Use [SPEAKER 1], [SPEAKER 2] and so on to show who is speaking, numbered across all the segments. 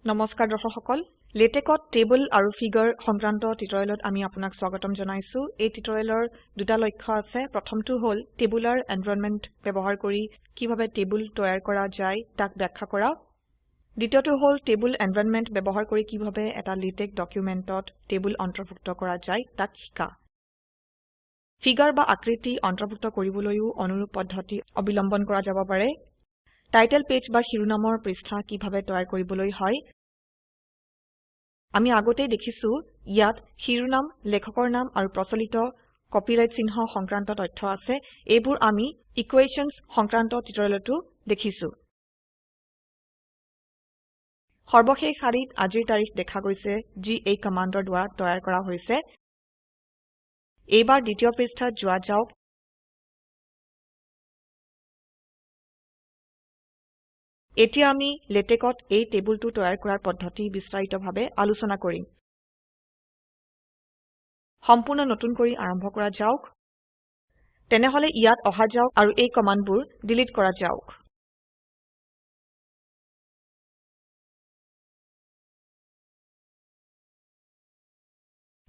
[SPEAKER 1] নমস্কাৰ দৰ্শক সকল লেটেকত টেবল আৰু ফিগাৰ সংক্ৰান্ত টিউটৰিয়েলত আমি আপোনাক স্বাগতম জনাইছো এই টিউটৰিয়েলৰ দুটা লক্ষ্য আছে প্ৰথমটো হ'ল টেবুলাৰ এনভায়ৰনমেন্ট ব্যৱহাৰ কৰি কিভাবে টেবুল তৈয়াৰ কৰা যায় তাক ব্যাখ্যা কৰা দ্বিতীয়টো হ'ল টেবুল এনভায়ৰনমেন্ট ব্যৱহাৰ কৰি কিভাবে এটা লেটেক ডকুমেন্টত টেবুল অন্তৰ্ভুক্ত কৰা যায় তাক শিকা ফিগাৰ বা আকৃতি অন্তৰ্ভুক্ত কৰিবলৈও অনুৰূপ পদ্ধতি অৱলম্বন কৰা যাব পাৰে টাইটেল পেজ বা শিৰোনামৰ পৃষ্ঠা কিভাবে তৈয়াৰ কৰিবলৈ হয় আমি আগতেই দেখিছো ইয়াত শিৰোনাম লেখকৰ নাম আৰু প্ৰচলিত কপিৰাইট চিহ্ন সংক্ৰান্ত তথ্য আছে এইবোৰ আমি ইকুৱেশ্যনছ সংক্ৰান্ত টিউটৰিয়েলতো দেখিছো সৰ্বশেষ শাৰীত আজিৰ তাৰিখ দেখা গৈছে যি এই কমাণ্ডৰ দ্বাৰা তৈয়াৰ কৰা হৈছে এইবাৰ দ্বিতীয় পৃষ্ঠাত যোৱা যাওক এতিয়া আমি লেটেকত এই টেবুলটো তৈয়াৰ কৰাৰ পদ্ধতি বিস্তাৰিতভাৱে আলোচনা কৰিম সম্পূৰ্ণ নতুন কৰি আৰম্ভ কৰা যাওক তেনেহলে ইয়াত অহা যাওক আৰু এই কমাণ্ডবোৰ ডিলিট কৰা যাওক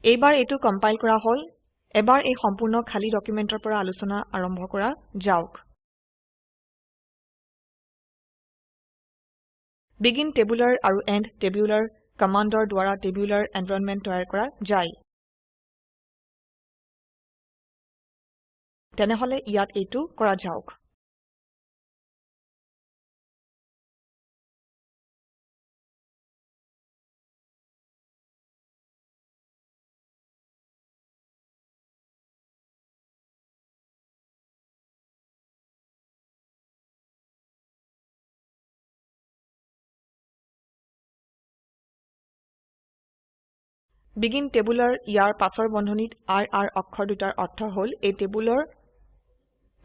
[SPEAKER 1] এইবাৰ এইটো কম্পাইল কৰা হ'ল এবাৰ এই সম্পূৰ্ণ খালী ডকুমেন্টৰ পৰা আলোচনা আৰম্ভ কৰা যাওক begin টেবুলাৰ আৰু end টেবুলাৰ কমাণ্ডৰ দ্বাৰা টেবুলাৰ এনভায়ৰনমেন্ট তৈয়াৰ কৰা যায় তেনেহলে ইয়াত এইটো কৰা যাওক begin টেবুলাৰ ইয়াৰ পাছৰ বন্ধনীত r অক্ষৰ দুটাৰ অৰ্থ হ'ল এই টেবুলৰ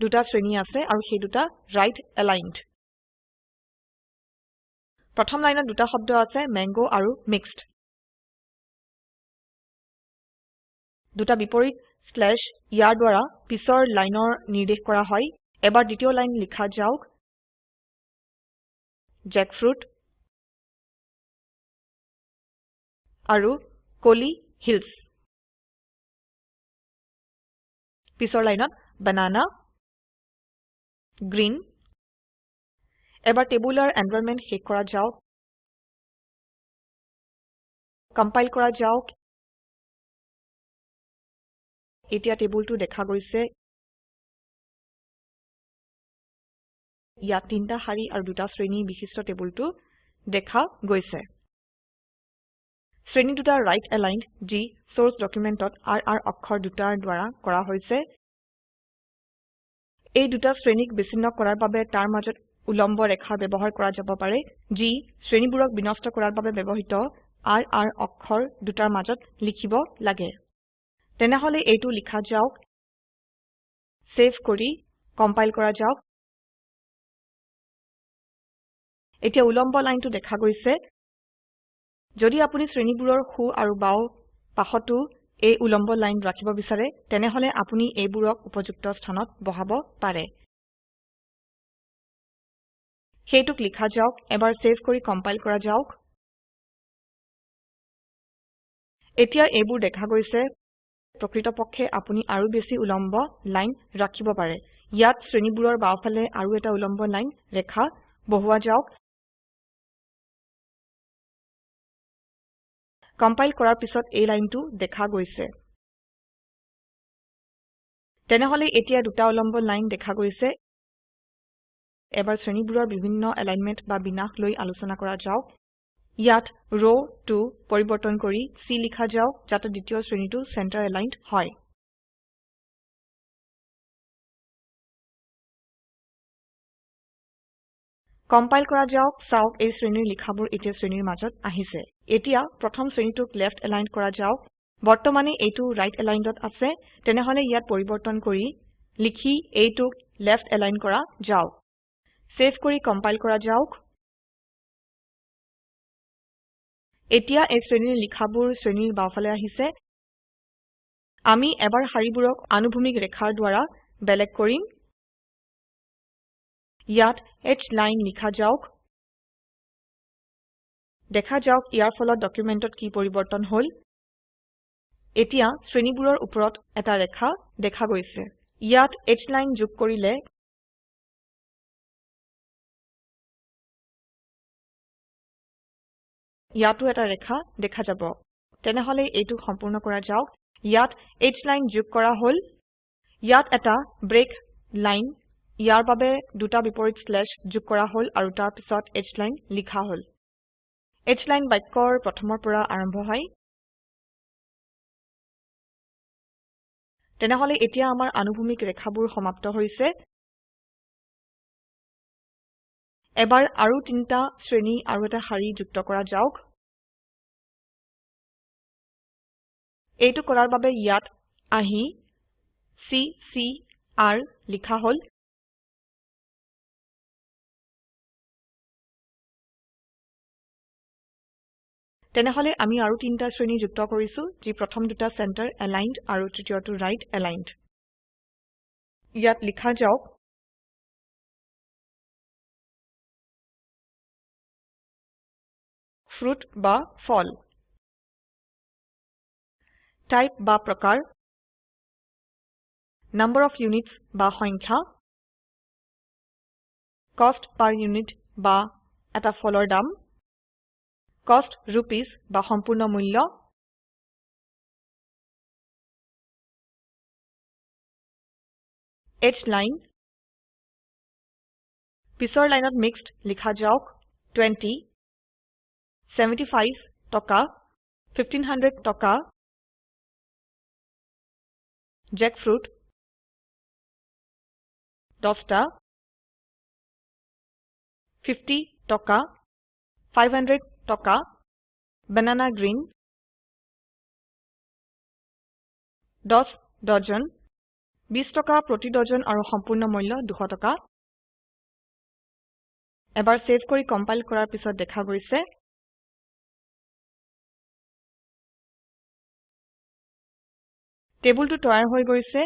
[SPEAKER 1] দুটা শ্ৰেণী আছে আৰু সেই দুটা ৰাইট এলাইনড প্ৰথম লাইনত দুটা শব্দ আছে মেংগো আৰু মিক্সড দুটা বিপৰীত স্লেশ ইয়াৰ দ্বাৰা পিছৰ লাইনৰ নিৰ্দেশ কৰা হয় এবাৰ দ্বিতীয় লাইন লিখা যাওক জেকফ্ৰুট আৰু কলি হিলছ পিছৰ লাইনত বানানা গ্ৰীণ এবাৰ টেবুলাৰ এনভায়ৰনমেন্ট শেষ কৰা যাওক কম্পাইল কৰা যাওক এতিয়া টেবুলটো দেখা গৈছে ইয়াত তিনটা শাৰী আৰু দুটা শ্ৰেণী বিশিষ্ট টেবুলটো দেখা গৈছে শ্ৰেণী দুটা ৰাইট এলাইনড যি সোৰ্স ডকুমেন্টত r অক্ষৰ দুটাৰ দ্বাৰা কৰা হৈছে এই দুটা শ্ৰেণীক বিচ্ছিন্ন কৰাৰ বাবে তাৰ মাজত উলম্ব ৰেখা ব্যৱহাৰ কৰা যাব পাৰে যি শ্ৰেণীবোৰক বিনষ্ট কৰাৰ বাবে ব্যৱহৃত r অক্ষৰ দুটাৰ মাজত লিখিব লাগে তেনেহলে এইটো লিখা যাওক সেভ কৰি কম্পাইল কৰা যাওক এতিয়া উলম্ব লাইনটো দেখা গৈছে যদি আপুনি শ্ৰেণীবোৰৰ সো আৰু বাও পাশতো এই উলম্ব লাইন ৰাখিব বিচাৰে তেনেহলে আপুনি এইবোৰক উপযুক্ত স্থানত বহাব পাৰে সেইটোক লিখা যাওক এবাৰ সেভ কৰি কম্পাইল কৰা যাওক এতিয়া এইবোৰ দেখা গৈছে প্ৰকৃতপক্ষে আপুনি আৰু বেছি উলম্ব লাইন ৰাখিব পাৰে ইয়াত শ্ৰেণীবোৰৰ বাওফালে আৰু এটা উলম্ব লাইন ৰেখা বহুৱা যাওক কম্পাইল কৰাৰ পিছত এই লাইনটো দেখা গৈছে তেনেহলে এতিয়া দুটা উলম্ব লাইন দেখা গৈছে এবাৰ শ্ৰেণীবোৰৰ বিভিন্ন এলাইনমেন্ট বা বিন্যাস লৈ আলোচনা কৰা যাওক ইয়াত ৰ 2 পৰিবৰ্তন কৰি C লিখা যাওক যাতে দ্বিতীয় শ্ৰেণীটো চেণ্টাৰ এলাইনড হয় কম্পাইল কৰা যাওক চাওক এই শ্ৰেণীৰ লিখাবোৰ এতিয়া শ্ৰেণীৰ মাজত আহিছে এতিয়া প্ৰথম শ্ৰেণীটোক লেফ্ট এলাইন কৰা যাওক বৰ্তমানে এইটো ৰাইট এলাইনডত আছে তেনেহলে ইয়াত পৰিবৰ্তন কৰি লিখি এইটোক লেফ্ট এলাইন কৰা যাওক সেভ কৰি কম্পাইল কৰা যাওক এতিয়া এই শ্ৰেণীৰ লিখাবোৰ শ্ৰেণীৰ বাওফালে আহিছে আমি এবাৰ শাৰীবোৰক আনুভূমিক ৰেখাৰ দ্বাৰা বেলেগ কৰিম ইয়াত H লাইন লিখা যাওক দেখা যাওক ইয়াৰ ফলত ডকুমেন্টত কি পৰিবৰ্তন হল এতিয়া শ্ৰেণীবোৰৰ ওপৰত এটা ৰেখা দেখা গৈছে ইয়াত H লাইন যোগ কৰিলে ইয়াতো এটা ৰেখা দেখা যাব তেনেহলে এইটো সম্পূৰ্ণ কৰা যাওক ইয়াত H লাইন যোগ কৰা হল ইয়াত এটা ব্ৰেক লাইন ইয়াৰ বাবে দুটা বিপৰীত স্লেশ যোগ কৰা হল আৰু তাৰ পিছত H লাইন লিখা হল H লাইন বাক্যৰ প্ৰথমৰ পৰা আৰম্ভ হয় তেনেহলে এতিয়া আমাৰ আনুভূমিক ৰেখাবোৰ সমাপ্ত হৈছে এবাৰ আৰু তিনটা শ্ৰেণী আৰু এটা শাৰী যুক্ত কৰা যাওক এইটো কৰাৰ বাবে ইয়াত আহি CCR লিখা হল তেনেহলে আমি আৰু তিনটা শ্ৰেণী যুক্ত কৰিছো যি প্ৰথম দুটা সেন্টাৰ এলাইনড আৰু তৃতীয়টো ৰাইট এলাইনড ইয়াত লিখা যাওক ফ্ৰুট বা ফল টাইপ বা প্ৰকাৰ নাম্বাৰ অফ ইউনিটছ বা সংখ্যা কষ্ট পাৰ ইউনিট বা এটা ফলৰ দাম কষ্ট ৰুপিস বা সম্পূৰ্ণ মূল্য H লাইন পিছৰ লাইনত মিক্সড লিখা যাওক 20 75 টকা 1500 টকা জেকফ্ৰুট 10টা 50 টকা 500 টকা banana green 10 ডজন 20 টকা প্ৰতি ডজন আৰু সম্পূৰ্ণ মূল্য 200 টকা এবাৰ সেভ কৰি কম্পাইল কৰাৰ পিছত দেখা গৈছে টেবুলটো তৈয়াৰ হৈ গৈছে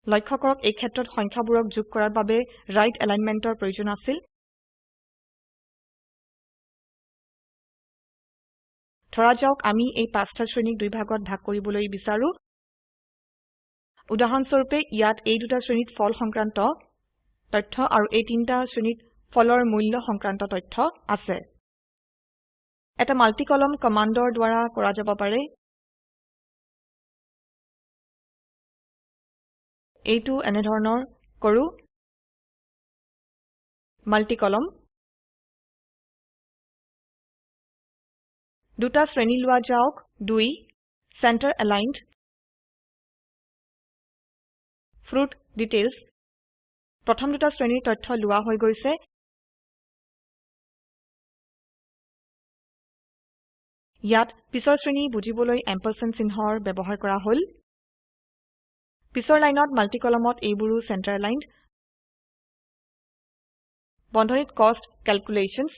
[SPEAKER 1] লক্ষ্য কৰক এই ক্ষেত্ৰত সংখ্যাবোৰক যোগ কৰাৰ বাবে ৰাইট এলাইনমেন্টৰ প্ৰয়োজন আছিল ধৰা যাওক আমি এই পাঁচটা শ্ৰেণীক দুই ভাগত ভাগ কৰিবলৈ বিচাৰো উদাহৰণস্বৰূপে ইয়াত এই দুটা শ্ৰেণীত ফল সংক্ৰান্ত তথ্য আৰু এই তিনটা শ্ৰেণীত ফলৰ মূল্য সংক্ৰান্ত তথ্য আছে এটা মাল্টি কলম কমান্ডৰ দ্বাৰা কৰা যাব পাৰে এইটো এনে ধৰণৰ কৰো মাল্টি কলম দুটা শ্ৰেণী লোৱা যাওক 2 সেন্টাৰ এলাইনড ফ্ৰুট ডিটেইলছ প্ৰথম দুটা শ্ৰেণীৰ তথ্য লোৱা হৈ গৈছে ইয়াত পিছৰ শ্ৰেণী বুজিবলৈ এম্পাৰচেণ্ড চিহ্নৰ ব্যৱহাৰ কৰা হল পিছৰ লাইনত মাল্টি কলমত এইবোৰো সেন্টাৰ এলাইনড বন্ধনীত কষ্ট ক্যালকুলেশনছ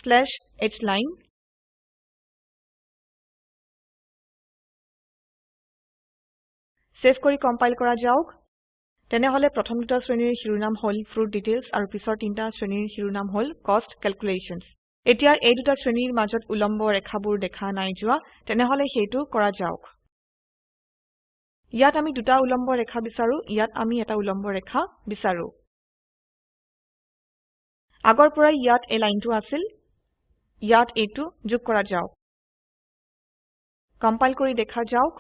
[SPEAKER 1] স্লেশ H লাইন সেভ কৰি কম্পাইল কৰা যাওক তেনেহলে প্ৰথম দুটা শ্ৰেণীৰ শিৰোনাম হল ফ্ৰুট ডিটেইলছ আৰু পিছৰ তিনটা শ্ৰেণীৰ শিৰোনাম হল কষ্ট ক্যালকুলেশনছ এতিয়া এই দুটা শ্ৰেণীৰ মাজত উলম্ব ৰেখাবোৰ দেখা নাই যোৱা তেনেহলে হেতু কৰা যাওক ইয়াত আমি দুটা উলম্ব ৰেখা বিচাৰো ইয়াত আমি এটা উলম্ব ৰেখা বিচাৰো আগৰ পৰা ইয়াত এই লাইনটো আছিল ইয়াত এইটো যোগ কৰা যাওক কম্পাইল কৰি দেখা যাওক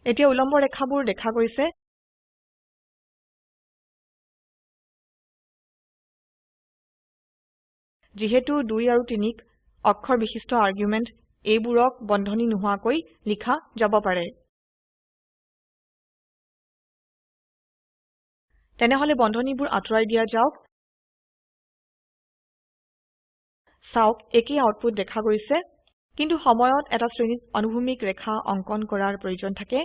[SPEAKER 1] এতিয়া উলম্ব ৰেখাবোৰ দেখা গৈছে যিহেতু 2 আৰু 3ক অক্ষৰ বিশিষ্ট আৰ্গুমেন্ট এইবোৰক বন্ধনী নোহোৱাকৈ লিখা যাব পাৰে তেনেহলে বন্ধনীবোৰ আঁতৰাই দিয়া যাওক চাওক একেই আউটপুট দেখা গৈছে কিন্তু সময়ত এটা শ্ৰেণীত অনুভূমিক ৰেখা অঙ্কন কৰাৰ প্ৰয়োজন থাকে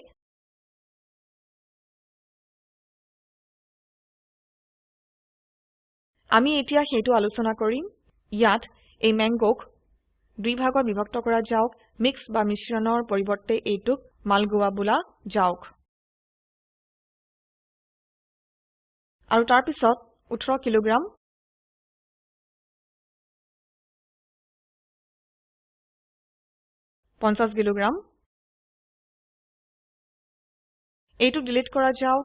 [SPEAKER 1] আমি এতিয়া হেতু আলোচনা কৰিম ইয়াত এই ম্যাংগোক দুই ভাগত বিভক্ত কৰা যাওক মিক্স বা মিশ্ৰণৰ পৰিৱৰ্তে এইটোক মালগোৱা বোলা যাওক আৰু তাৰ পিছত 18 কিলোগ্ৰাম 50 কিলোগ্ৰাম এইটো ডিলিট কৰা যাওক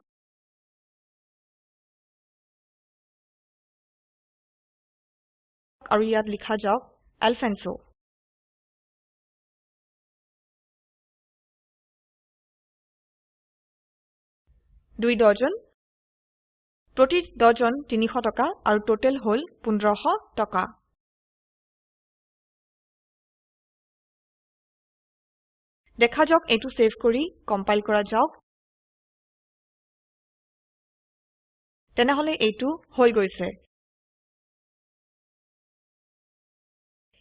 [SPEAKER 1] আৰু ইয়াত লিখা যাওক আলফেন্সো 2 ডজন প্ৰতি ডজন 300 টকা আৰু টোটেল হল 1500 টকা দেখা যাওক এইটো সেভ কৰি কম্পাইল কৰা যাওক তেনেহলে এইটো হৈ গৈছে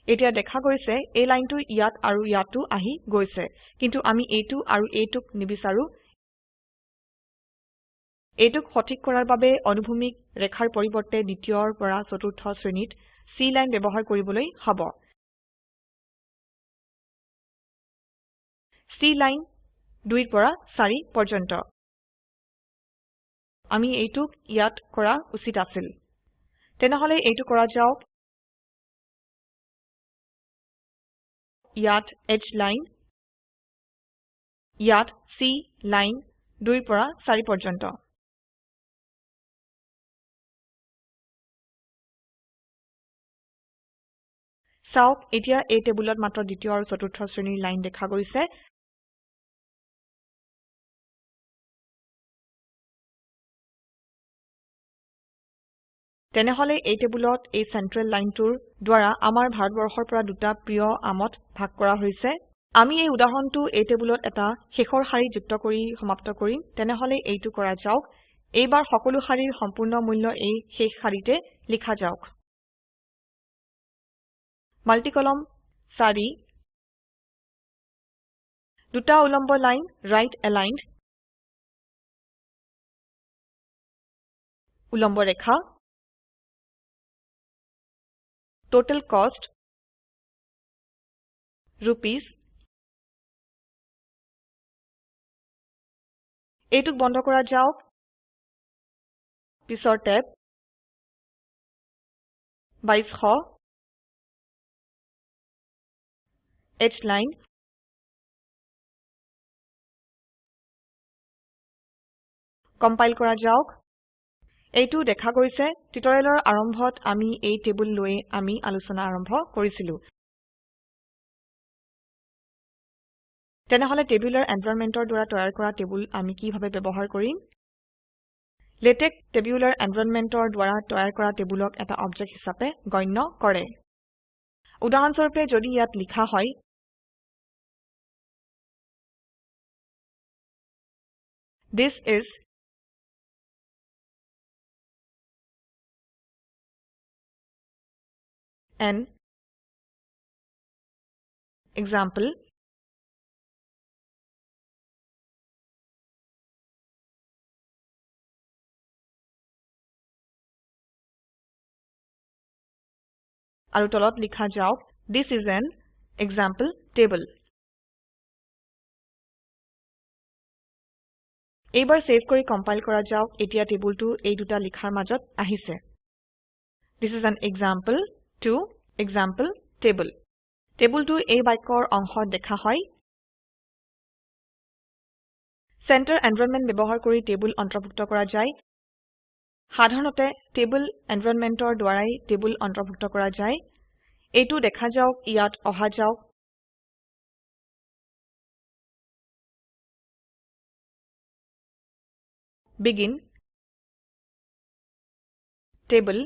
[SPEAKER 1] এতিয়া দেখা গৈছে এই লাইনটো ইয়াত আৰু ইয়াতো আহি গৈছে কিন্তু আমি এইটো আৰু এইটোক নিবিচাৰো এইটোক সঠিক কৰাৰ বাবে অনুভূমিক ৰেখাৰ পৰিৱৰ্তে দ্বিতীয়ৰ পৰা চতুৰ্থ শ্ৰেণীত C লাইন ব্যৱহাৰ কৰিবলৈ হ'ব C লাইন 2 পৰা 4 পৰ্যন্ত আমি এইটোক ইয়াত কৰা উচিত আছিল তেনেহলে এইটো কৰা যাওক ইয়াত H লাইন ইয়াত C লাইন 2 পৰা 4 পৰ্যন্ত চাওক এতিয়া এই টেবুলত মাত্ৰ দ্বিতীয় আৰু চতুৰ্থ শ্ৰেণীৰ লাইন দেখা গৈছে তেনেহলে এই টেবুলত এই সেন্ট্ৰেল লাইনটোৰ দ্বাৰা আমাৰ ভাৰতবৰ্ষৰ পৰা দুটা প্ৰিয় আমত ভাগ কৰা হৈছে আমি এই উদাহৰণটো এই টেবুলত এটা শেষৰ শাৰী যুক্ত কৰি সমাপ্ত কৰিম তেনেহলে এইটো কৰা যাওক এইবাৰ সকলো শাৰীৰ সম্পূৰ্ণ মূল্য এই শেষ শাৰীতে লিখা যাওক মাল্টি কলম 4 দুটা উলম্ব লাইন ৰাইট এলাইনড উলম্ব ৰেখা total cost rupees এইটোক বন্ধ কৰা যাওক পিছৰ টেব 2200 H line কম্পাইল কৰা যাওক এইটো দেখা গৈছে টিউটৰিয়েলৰ আৰম্ভত আমি এই টেবুল লৈ আমি আলোচনা আৰম্ভ কৰিছিলো তেনেহলে টেবুলাৰ এনভাইৰনমেন্টৰ দ্বাৰা তৈয়াৰ কৰা টেবুল আমি কিভাৱে ব্যৱহাৰ কৰিম লেটেক্স টেবুলাৰ এনভাইৰনমেন্টৰ দ্বাৰা তৈয়াৰ কৰা টেবুলক এটা অবজেক্ট হিচাপে গণ্য কৰে উদাহৰণস্বৰূপে যদি ইয়াত লিখা হয় This is an example আৰু তলত লিখা যাওক This is an example table এইবাৰ সেভ কৰি কম্পাইল কৰা যাওক এতিয়া টেবুলটো এই দুটা লিখাৰ মাজত আহিছে This is an example to example table টেবুলটো এই বাক্যৰ অংশত দেখা হয় Center environment ব্যৱহাৰ কৰি টেবুল অন্তৰ্ভুক্ত কৰা যায় সাধাৰণতে টেবুল এনভাইৰনমেন্টৰ দ্বাৰাই টেবুল অন্তৰ্ভুক্ত কৰা যায় এইটো দেখা যাওক ইয়াত অহা যাওক begin table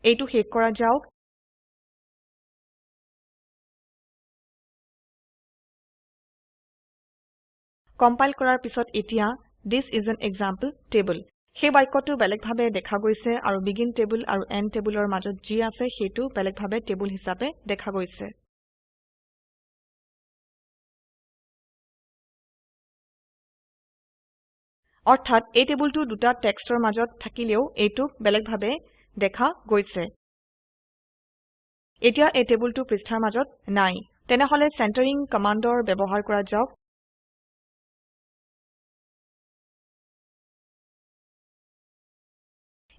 [SPEAKER 1] এইটো শেষ কৰা যাওক কম্পাইল কৰাৰ পিছত এতিয়া This is an example table সেই বাক্যটো বেলেগভাৱে দেখা গৈছে আৰু begin table আৰু end tableৰ মাজত যি আছে সেইটো বেলেগভাৱে টেবুল হিচাপে দেখা গৈছে অৰ্থাৎ এই টেবুলটো দুটা টেক্সটৰ মাজত থাকিলেও এইটো বেলেগভাৱে দেখা গৈছে এতিয়া এই টেবুলটো পৃষ্ঠাৰ মাজত নাই তেনেহলে সেন্টাৰিং কমান্ডৰ ব্যৱহাৰ কৰা যাওক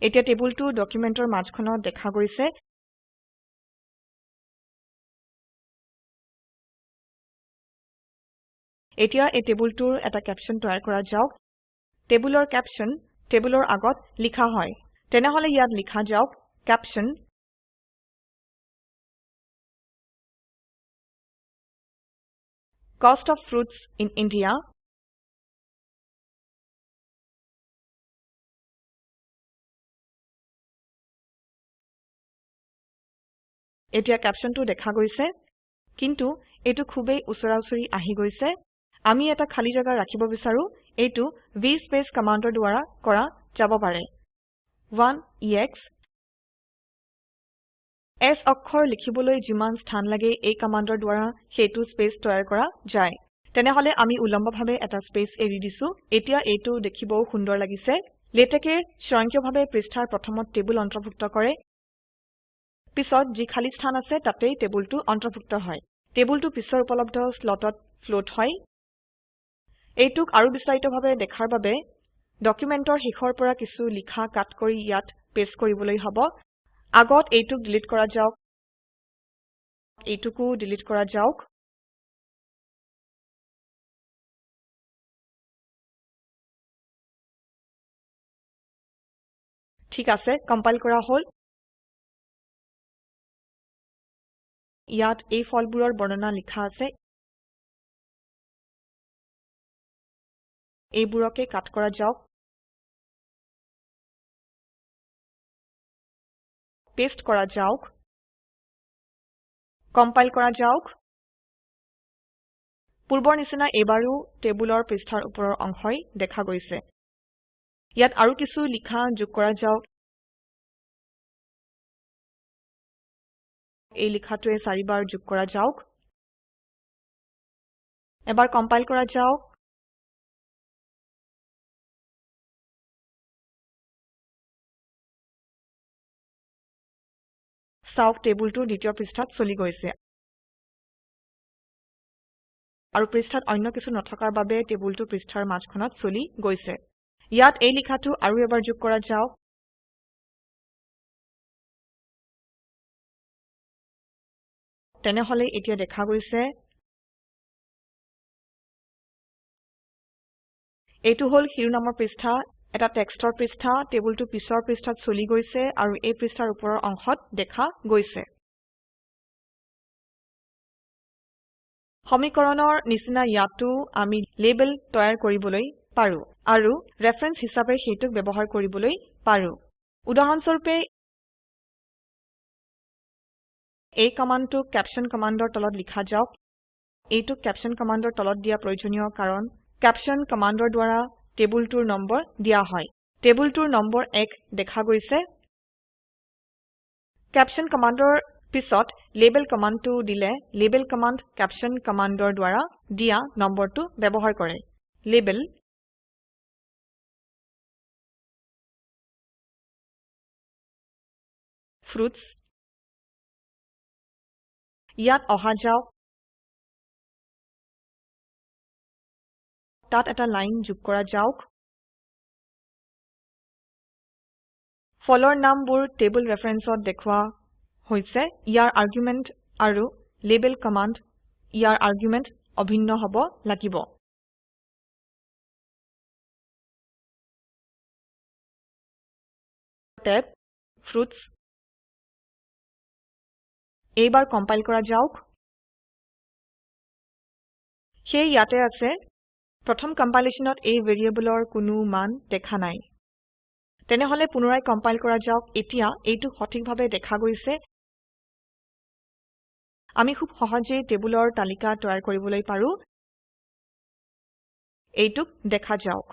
[SPEAKER 1] এতিয়া টেবুলটো ডকুমেন্টৰ মাজখনত দেখা গৈছে এতিয়া এই টেবুলটোৰ এটা ক্যাপশন তৈয়াৰ কৰা যাওক টেবুলৰ ক্যাপশন টেবুলৰ আগত লিখা হয় তেনেহলে ইয়াত লিখা যাওক caption Cost of fruits in India এতিয়া ক্যাপশনটো দেখা গৈছে কিন্তু এটো খুবেই উচৰাউচৰি আহি গৈছে আমি এটা খালি জায়গা ৰাখিব বিচাৰো এইটো vspace কমান্ডৰ দ্বাৰা কৰা যাব পাৰে 1ex s অক্ষৰ লিখিবলৈ যিমান স্থান লাগে এই কমান্ডৰ দ্বাৰা সেইটো স্পেস তৈয়াৰ কৰা যায় তেনেহলে আমি উলম্বভাৱে এটা স্পেস এৰি দিছো এতিয়া এইটো দেখিবও সুন্দৰ লাগিছে লেটেকে স্বয়ংক্ৰিয়ভাৱে পৃষ্ঠাৰ প্ৰথমত টেবুল অন্তৰ্ভুক্ত কৰে পিছত যি খালি স্থান আছে তাতেই টেবুলটো অন্তৰ্ভুক্ত হয় টেবুলটো পিছৰ উপলব্ধ স্লটত ফ্লোট হয় এইটোক আৰু বিস্তাৰিতভাৱে দেখাৰ বাবে ডকুমেন্টৰ শেষৰ পৰা কিছু লিখা কাট কৰি ইয়াত পেস্ট কৰিবলৈ হ'ব আগত এইটোক ডিলিট কৰা যাওক এইটোকো ডিলিট কৰা যাওক ঠিক আছে কম্পাইল কৰা হ'ল ইয়াত এই ফলবোৰৰ বৰ্ণনা লিখা আছে এইবোৰকে কাট কৰা যাওক পেস্ট কৰা যাওক কম্পাইল কৰা যাওক পূৰ্বৰ নিচিনা এবাৰো টেবুলৰ পৃষ্ঠাৰ ওপৰৰ অংশই দেখা গৈছে ইয়াত আৰু কিছু লিখা যোগ কৰা যাওক এই লিখাটোৱে 4 বাৰ যোগ কৰা যাওক এবাৰ কম্পাইল কৰা যাওক চাওক টেবুলটো দ্বিতীয় পৃষ্ঠাত চলি গৈছে আৰু পৃষ্ঠাত অন্য কিছু নথকাৰ বাবে টেবুলটো পৃষ্ঠাৰ মাজখনত চলি গৈছে ইয়াত এই লিখাটো আৰু এবাৰ যোগ কৰা যাওক তেনেহলে এতিয়া দেখা গৈছে এইটো হল শিৰোনামৰ পৃষ্ঠা এটা টেক্সটৰ পৃষ্ঠা টেবুলটো পিছৰ পৃষ্ঠাত চলি গৈছে আৰু এই পৃষ্ঠাৰ ওপৰৰ অংশত দেখা গৈছে সমীকৰণৰ নিচিনা ইয়াতো আমি লেবেল তৈয়াৰ কৰিবলৈ পাৰো আৰু ৰেফাৰেন্স হিচাপে সেইটোক ব্যৱহাৰ কৰিবলৈ পাৰো উদাহৰণস্বৰূপে এই কমান্ডটো ক্যাপশন কমান্ডৰ তলত লিখা যাওক এইটো ক্যাপশন কমান্ডৰ তলত দিয়া প্ৰয়োজনীয় কাৰণ ক্যাপশন কমান্ডৰ দ্বাৰা টেবুলটোৰ নম্বৰ দিয়া হয় টেবুলটোৰ নম্বৰ 1 দেখা গৈছে ক্যাপশন কমান্ডৰ পিছত লেবেল কমান্ডটো দিলে লেবেল কমান্ড ক্যাপশন কমান্ডৰ দ্বাৰা দিয়া নম্বৰটো ব্যৱহাৰ কৰে লেবেল fruits ইয়াত অহা যাওক তাত এটা লাইন যোগ কৰা যাওক ফলৰ নামবোৰ টেবুল ৰেফাৰেন্সত দেখুৱা হৈছে ইয়াৰ আৰ্গুমেন্ট আৰু লেবেল কমান্ড ইয়াৰ আৰ্গুমেন্ট অভিন্ন হ'ব লাগিব টেব fruits এইবাৰ কম্পাইল কৰা যাওক সেই ইয়াতে আছে প্ৰথম কম্পাইলেচনত এই ভেৰিয়েবলৰ কোনো মান দেখা নাই তেনেহলে পুনৰায় কম্পাইল কৰা যাওক এতিয়া এইটো সঠিকভাৱে দেখা গৈছে আমি খুব সহজেই টেবুলৰ তালিকা তৈয়াৰ কৰিবলৈ পাৰো এইটোক দেখা যাওক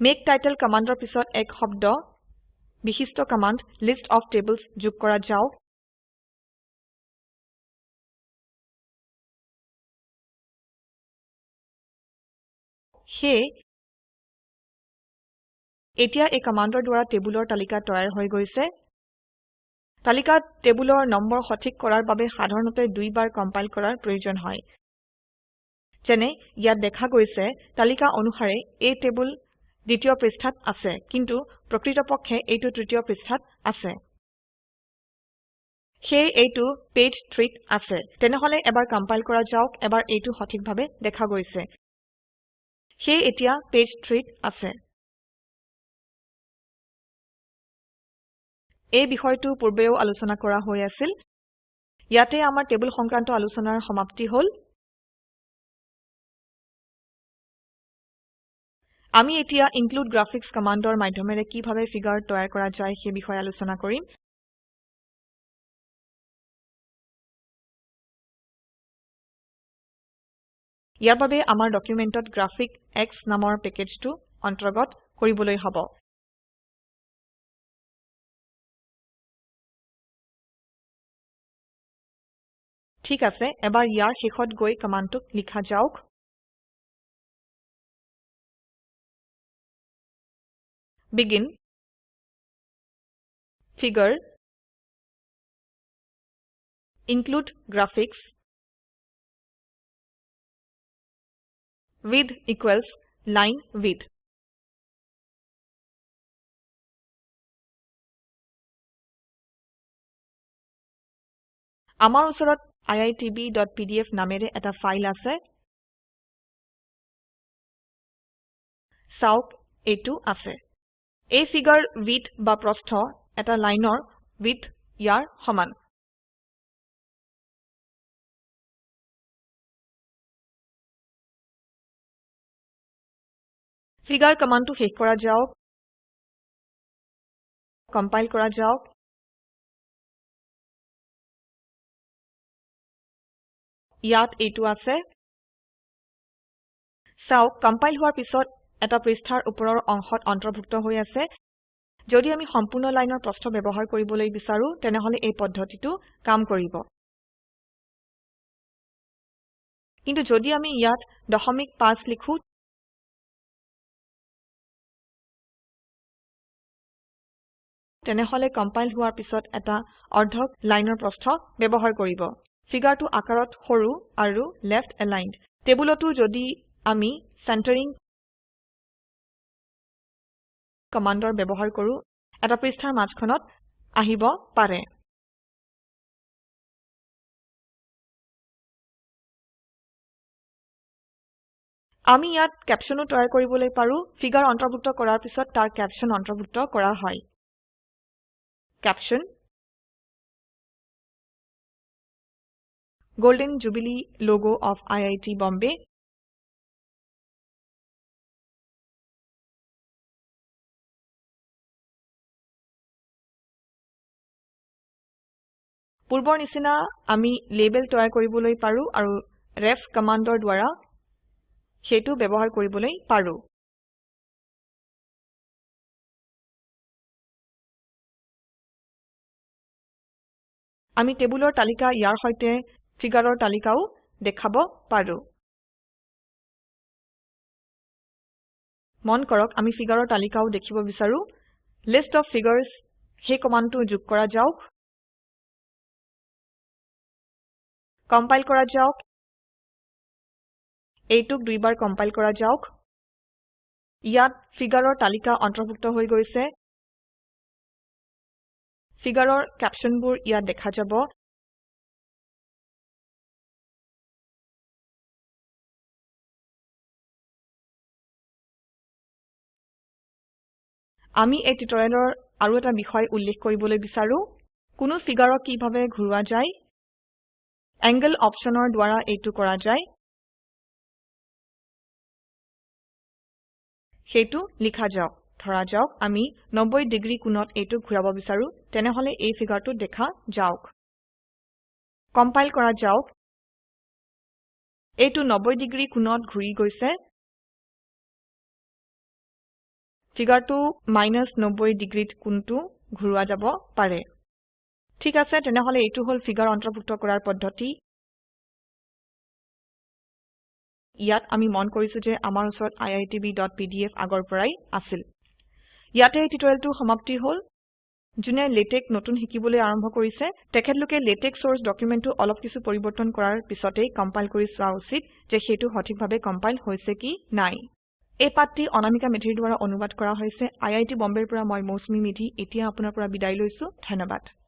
[SPEAKER 1] মেক টাইটেল কমান্ডৰ পিছত এক শব্দ বিশিষ্ট কমান্ড লিষ্ট অফ টেবলছ যোগ কৰা যাওক হে এতিয়া এই কমান্ডৰ দ্বাৰা টেবুলৰ তালিকা তৈয়াৰ হৈ গৈছে তালিকাত টেবুলৰ নম্বৰ সঠিক কৰাৰ বাবে সাধাৰণতে দুইবাৰ কম্পাইল কৰাৰ প্ৰয়োজন হয় যেনে ইয়াত দেখা গৈছে তালিকা অনুসাৰে এই টেবুল দ্বিতীয় পৃষ্ঠাত আছে কিন্তু প্ৰকৃতপক্ষে এইটো তৃতীয় পৃষ্ঠাত আছে সেই এইটো পেজ 3 ত আছে তেনেহলে এবাৰ কম্পাইল কৰা যাওক এবাৰ এইটো সঠিকভাৱে দেখা গৈছে সেই এতিয়া পেজ 3 ত আছে এই বিষয়টো পূৰ্বেও আলোচনা কৰা হৈ আছিল ইয়াতে আমাৰ টেবুল সংক্ৰান্ত আলোচনাৰ সমাপ্তি হল আমি এতিয়া ইনক্লুড গ্ৰাফিক্স কমান্ডৰ মাধ্যমেৰে কিভাবে ফিগাৰ তৈয়াৰ কৰা যায় সেই বিষয়ে আলোচনা কৰিম ইয়াৰ বাবে আমাৰ ডকুমেন্টত গ্ৰাফিক্স নামৰ পেকেজটো অন্তৰ্গত কৰিবলৈ হ'ব ঠিক আছে এবাৰ ইয়াৰ শেষত গৈ কমান্ডটো লিখা যাওক begin figure include graphics width equals line width আমাৰ ওচৰত iitb.pdf নামেৰে এটা ফাইল আছে চাওক এইটো আছে এই ফিগাৰ width বা প্ৰস্থ এটা লাইনৰ width ইয়াৰ সমান ফিগাৰ কমান্ডটো শেষ কৰা যাওক কম্পাইল কৰা যাওক ইয়াত এইটো আছে চাওক কম্পাইল হোৱাৰ পিছত এটা পৃষ্ঠাৰ ওপৰৰ অংশত অন্তৰ্ভুক্ত হৈ আছে যদি আমি সম্পূৰ্ণ লাইনৰ প্ৰস্থ ব্যৱহাৰ কৰিবলৈ বিচাৰো তেনেহলে এই পদ্ধতিটো কাম কৰিব কিন্তু যদি আমি ইয়াত 0.5 লিখো তেনেহলে কম্পাইল হোৱাৰ পিছত এটা অৰ্ধক লাইনৰ প্ৰস্থ ব্যৱহাৰ কৰিব ফিগাৰটো আকাৰত সৰু আৰু লেফ্ট এলাইনড টেবুলতো যদি আমি চেণ্টাৰিং কমান্ডৰ ব্যৱহাৰ কৰো এটা পৃষ্ঠাৰ মাজখনত আহিব পাৰে আমি ইয়াত ক্যাপশনো তৈয়াৰ কৰিবলৈ পাৰো ফিগাৰ অন্তৰ্ভুক্ত কৰাৰ পিছত তাৰ ক্যাপশন অন্তৰ্ভুক্ত কৰা হয় caption Golden Jubilee logo of IIT Bombay পূৰ্বৰ নিচিনা আমি লেবেল তৈয়াৰ কৰিবলৈ পাৰো আৰু ৰেফ কমান্ডৰ দ্বাৰা সেইটো ব্যৱহাৰ কৰিবলৈ পাৰো আমি টেবুলৰ তালিকা ইয়াৰ সৈতে ফিগাৰৰ তালিকাও দেখাব পাৰো মন কৰক আমি ফিগাৰৰ তালিকাও দেখিব বিচাৰো লিষ্ট অফ ফিগাৰ্ছ সেই কমান্ডটো যোগ কৰা যাওক কম্পাইল কৰা যাওক এইটোক দুইবাৰ কম্পাইল কৰা যাওক ইয়াত ফিগাৰৰ তালিকা অন্তৰ্ভুক্ত হৈ গৈছে ফিগাৰৰ ক্যাপশনবোৰ ইয়াত দেখা যাব আমি এই টিউটৰিয়েলৰ আৰু এটা বিষয় উল্লেখ কৰিবলৈ বিচাৰো কোনো ফিগাৰক কিভাৱে ঘূৰোৱা যায় এংগল অপচনৰ দ্বাৰা এইটো কৰা যায় সেইটো লিখা যাওক ধৰা যাওক আমি 90 ডিগ্ৰী কোণত এইটো ঘূৰাব বিচাৰো তেনেহলে এই ফিগাৰটো দেখা যাওক কম্পাইল কৰা যাওক এইটো 90 ডিগ্ৰী কোণত ঘূৰি গৈছে ফিগাৰটো -90 ডিগ্ৰীত কোণটো ঘূৰোৱা যাব পাৰে ঠিক আছে তেনেহলে এইটো হল ফিগাৰ অন্তৰ্ভুক্ত কৰাৰ পদ্ধতি ইয়াত আমি মন কৰিছো যে আমাৰ ওচৰত iitb.pdf আগৰ পৰাই আছিল ইয়াতে এই টিউটৰিয়েলটো সমাপ্তি হল যোনে লেটেক নতুন শিকিবলৈ আৰম্ভ কৰিছে তেখেতলোকে লেটেক সোৰ্স ডকুমেন্টটো অলপ কিছু পৰিবৰ্তন কৰাৰ পিছতেই কম্পাইল কৰি চোৱা উচিত যে সেইটো সঠিকভাৱে কম্পাইল হৈছে কি নাই এই পাঠটি অনামিকা মেধিৰ দ্বাৰা অনুবাদ কৰা হৈছে আই আই টী বম্বেৰ পৰা মই মৌচুমী মেধি এতিয়া আপোনাৰ পৰা বিদায় লৈছো ধন্যবাদ